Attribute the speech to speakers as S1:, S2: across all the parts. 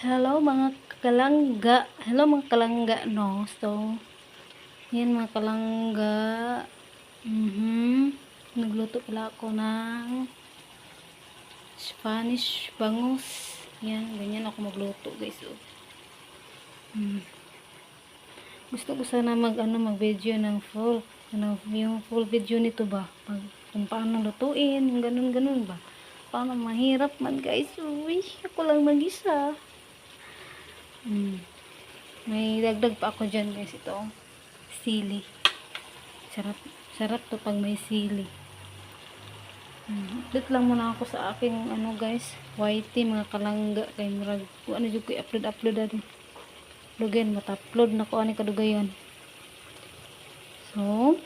S1: Hello mga kalangga. Hello mga kalangga, no? So, yan mga kalangga. Nagluto pala ako ng Spanish bangus. Yan, ganyan ako magluto, guys. Gusto ko sana mag-video ng full. Yung full video nito ba? Kung paano lutuin, ganun ba? Paano mahirap man, guys. Uy, ako lang mag-isa. May dagdag pa ako dyan, guys. Ito, sili. Sarap to pag may sili. Update lang muna ako sa aking guys, YT mga kalangga kay murag ano jud ko upload ani. Lugen mata-upload na ko ani kadugayon. So,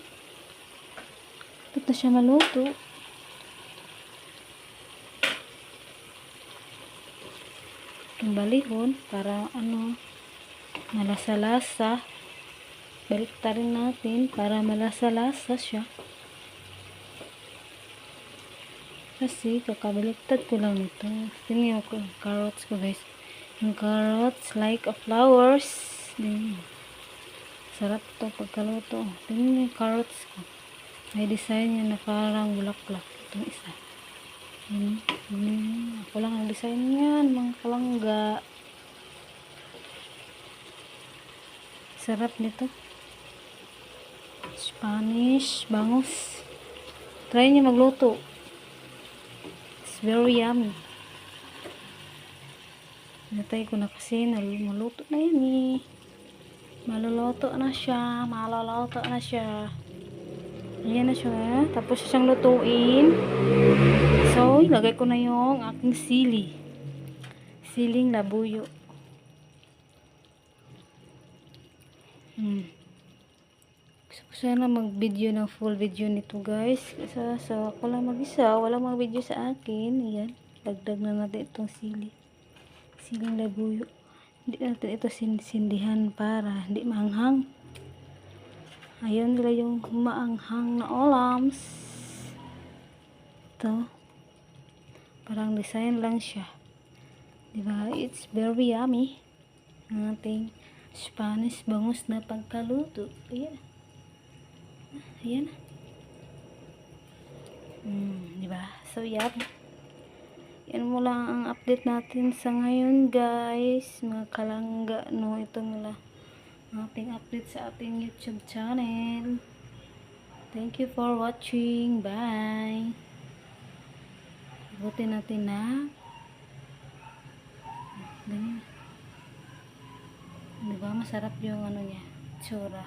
S1: ito na siya maluto. Balihon para malasa-lasa. Baliktarin natin para malasa-lasa siya. Kasi kakabaliktad ko lang ito. Tingnan ko yung carrots ko, guys. Yung carrots like a flowers. Sarap to pagkaluto. Tingnan yung carrots ko. May design niya na parang bulaklak. Itong isa. Ako lang ang design yan, mga kalangga. Sarap nito. Spanish bangus. Try niyo magluto. It's very yummy. Natay ko na kasi maluto na yan eh. Maluluto na siya. Ayan na siya. Tapos siyang lutuin. So, ilagay ko na yung aking sili. Siling labuyo. Gusto ko sana mag-video ng full video nito, guys. Kasi ako lang mag-isa. Walang mag-video sa akin. Ayan. Dagdag na natin itong sili. Siling labuyo. Hindi natin ito sindihan para hindi maanghang. Ayun nila yung maanghang na olams. Ito. Parang design lang siya. Diba? It's very yummy. Ang ating Spanish bangus na pagkaluto. Ayan. Ayan. Diba? So, yan. Yan mo lang ang update natin sa ngayon, guys. Mga kalangga, no? Ito mula ating update sa ating YouTube channel. Thank you for watching. Bye. Buti natin na ganyan. Diba? Masarap yung niya. Tsura.